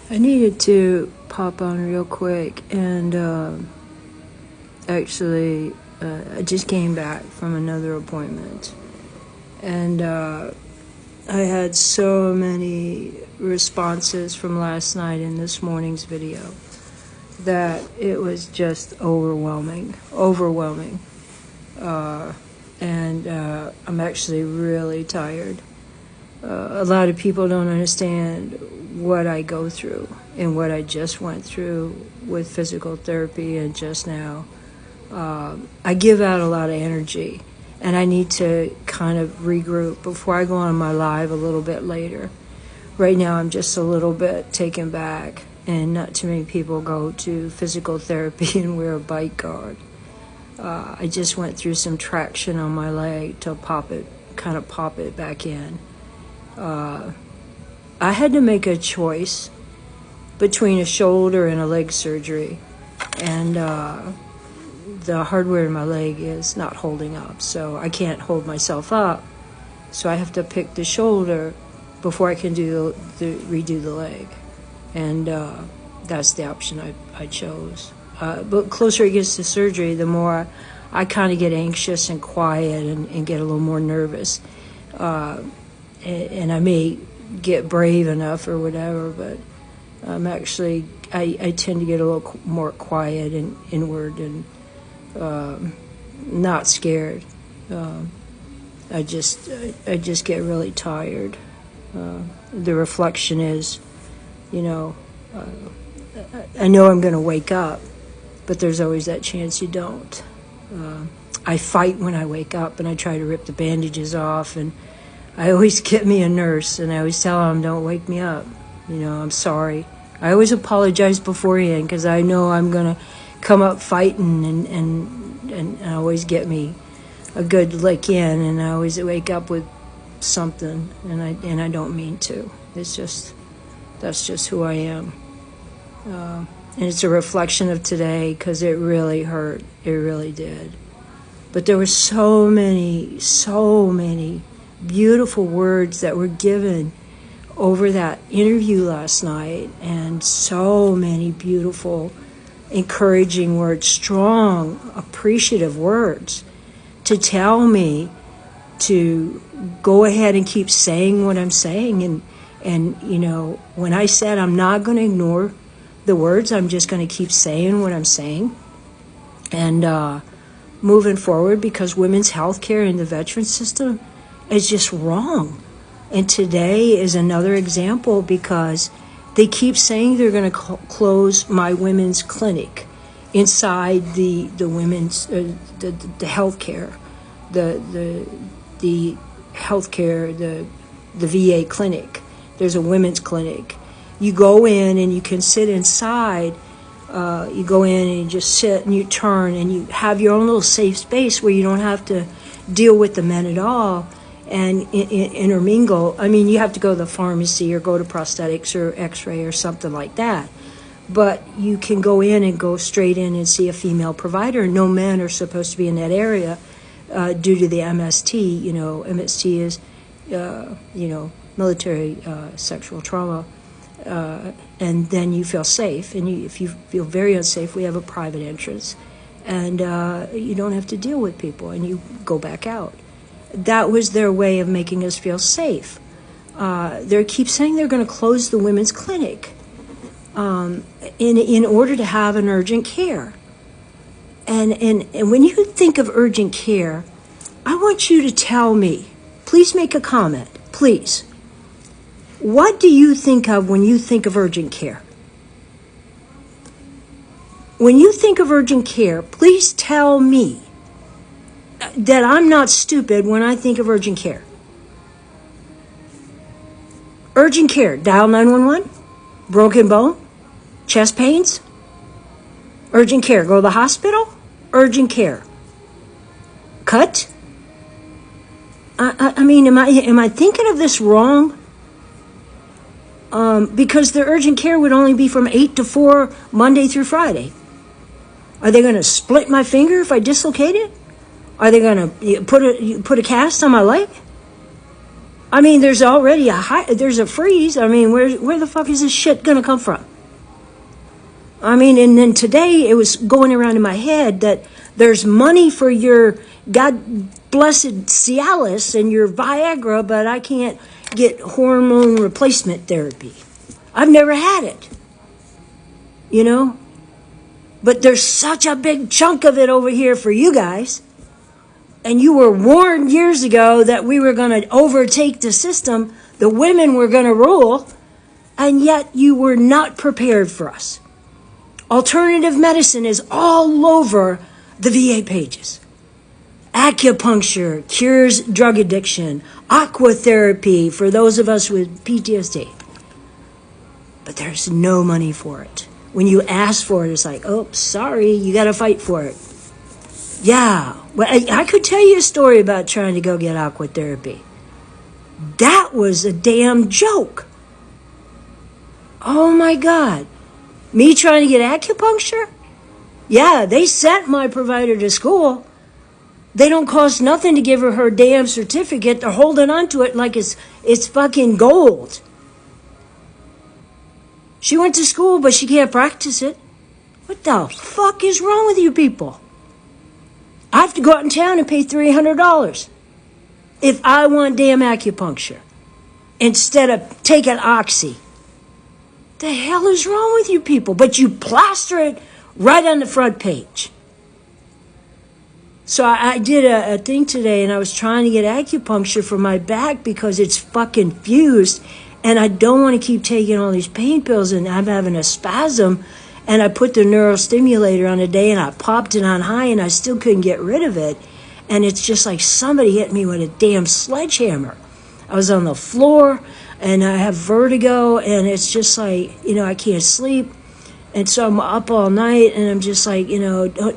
I needed to pop on real quick and I just came back from another appointment, and I had so many responses from last night in this morning's video that it was just overwhelming. And I'm actually really tired. A lot of people don't understand what I go through and what I just went through with physical therapy and just now. I give out a lot of energy, and I need to kind of regroup before I go on my live a little bit later. Right now I'm just a little bit taken back, and not too many people go to physical therapy and wear a bite guard. I just went through some traction on my leg to pop it back in. I had to make a choice between a shoulder and a leg surgery, and the hardware in my leg is not holding up, so I can't hold myself up, so I have to pick the shoulder before I can redo the leg, and that's the option I chose. But closer it gets to surgery, the more I kind of get anxious and quiet and get a little more nervous, and I may get brave enough or whatever, but I tend to get a little more quiet and inward and not scared. I just get really tired. The reflection is, I know I'm going to wake up, but there's always that chance you don't. I fight when I wake up, and I try to rip the bandages off, and I always get me a nurse, and I always tell them, don't wake me up. I'm sorry. I always apologize beforehand because I know I'm going to come up fighting and always get me a good lick in, and I always wake up with something, and I don't mean to. That's just who I am. And it's a reflection of today because it really hurt. It really did. But there were so many beautiful words that were given over that interview last night, and so many beautiful, encouraging words, strong, appreciative words to tell me to go ahead and keep saying what I'm saying. And when I said I'm not going to ignore the words, I'm just going to keep saying what I'm saying and moving forward, because women's health care in the veteran system is just wrong. And today is another example, because they keep saying they're going to close my women's clinic inside the women's the health care, the health care, the VA clinic. There's a women's clinic. You go in and you can sit inside. You go in and you just sit and you turn and you have your own little safe space where you don't have to deal with the men at all and intermingle. I mean, you have to go to the pharmacy or go to prosthetics or x-ray or something like that. But you can go in and go straight in and see a female provider. No men are supposed to be in that area due to the MST. MST is, military sexual trauma. And then you feel safe. And if you feel very unsafe, we have a private entrance. And you don't have to deal with people, and you go back out. That was their way of making us feel safe. They keep saying they're going to close the women's clinic in order to have an urgent care. And when you think of urgent care, I want you to tell me, please make a comment, please. What do you think of when you think of urgent care? When you think of urgent care, please tell me that I'm not stupid when I think of urgent care. Urgent care, dial 911, broken bone, chest pains. Urgent care, go to the hospital. Urgent care, cut. I mean, am I thinking of this wrong? Because the urgent care would only be from 8 to 4 Monday through Friday. Are they going to split my finger if I dislocate it? Are they going to put a cast on my leg? I mean, there's there's a freeze. I mean, where the fuck is this shit gonna come from? I mean, and then today it was going around in my head that there's money for your God blessed Cialis and your Viagra, but I can't get hormone replacement therapy. I've never had it, you know? But there's such a big chunk of it over here for you guys. And you were warned years ago that we were going to overtake the system, the women were going to rule, and yet you were not prepared for us. Alternative medicine is all over the VA pages. Acupuncture cures drug addiction, aquatherapy for those of us with PTSD. But there's no money for it. When you ask for it, it's like, oh, sorry, you got to fight for it. Yeah, well, I could tell you a story about trying to go get aquatherapy. That was a damn joke. Oh my God. Me trying to get acupuncture? Yeah, they sent my provider to school. They don't cost nothing to give her damn certificate. They're holding on to it like it's fucking gold. She went to school, but she can't practice it. What the fuck is wrong with you people? I have to go out in town and pay $300 if I want damn acupuncture instead of taking Oxy. The hell is wrong with you people? But you plaster it right on the front page. So I did a thing today, and I was trying to get acupuncture for my back because it's fucking fused, and I don't want to keep taking all these pain pills, and I'm having a spasm. And I put the neurostimulator on today, and I popped it on high, and I still couldn't get rid of it. And it's just like somebody hit me with a damn sledgehammer. I was on the floor, and I have vertigo, and it's just like, I can't sleep. And so I'm up all night, and I'm just like,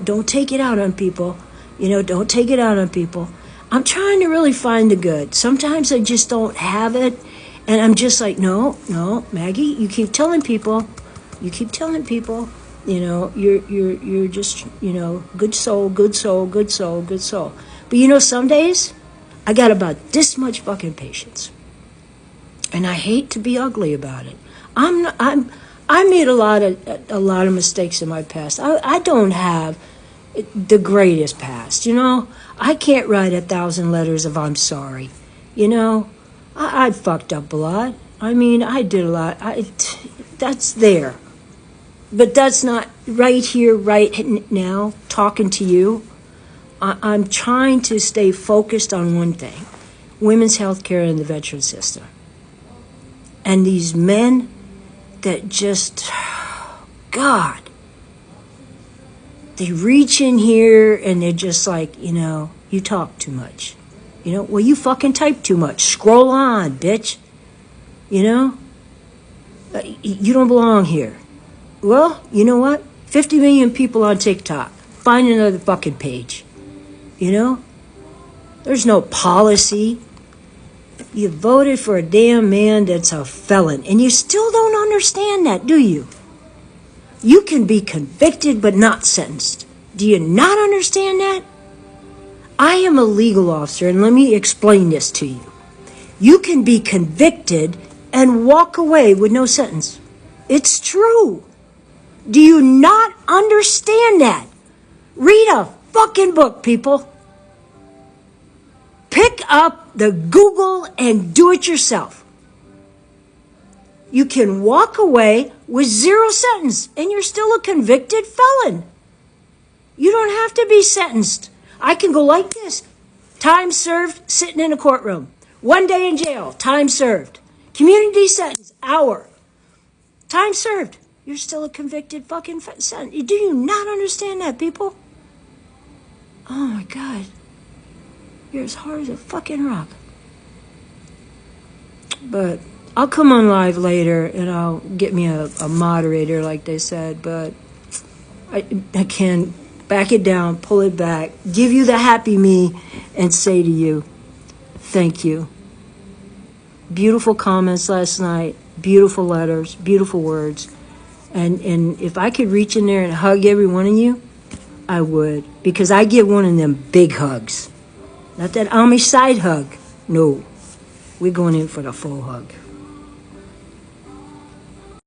don't take it out on people. Don't take it out on people. I'm trying to really find the good. Sometimes I just don't have it, and I'm just like, no, Maggie, you keep telling people. You're just, good soul. But some days I got about this much fucking patience. And I hate to be ugly about it. I made a lot of mistakes in my past. I don't have the greatest past, I can't write 1,000 letters of I'm sorry. I fucked up a lot. I mean, I did a lot. That's there. But that's not right here, right now, talking to you. I'm trying to stay focused on one thing, women's health care and the veteran system. And these men that just, God, they reach in here and they're just like, you talk too much. Well, you fucking type too much. Scroll on, bitch. You don't belong here. Well, you know what? 50 million people on TikTok. Find another fucking page. There's no policy. You voted for a damn man that's a felon. And you still don't understand that, do you? You can be convicted but not sentenced. Do you not understand that? I am a legal officer, and let me explain this to you. You can be convicted and walk away with no sentence. It's true. Do you not understand that? Read a fucking book, people. Pick up the Google and do it yourself. You can walk away with 0 sentence and you're still a convicted felon. You don't have to be sentenced. I can go like this. Time served, sitting in a courtroom. 1 day in jail, time served. Community sentence, hour. Time served. You're still a convicted fucking son. Do you not understand that, people? Oh my God. You're as hard as a fucking rock. But I'll come on live later and I'll get me a moderator like they said, but I can back it down, pull it back, give you the happy me and say to you, thank you. Beautiful comments last night, beautiful letters, beautiful words. And if I could reach in there and hug every one of you, I would. Because I give one of them big hugs. Not that Amish side hug. No. we're going in for the full hug.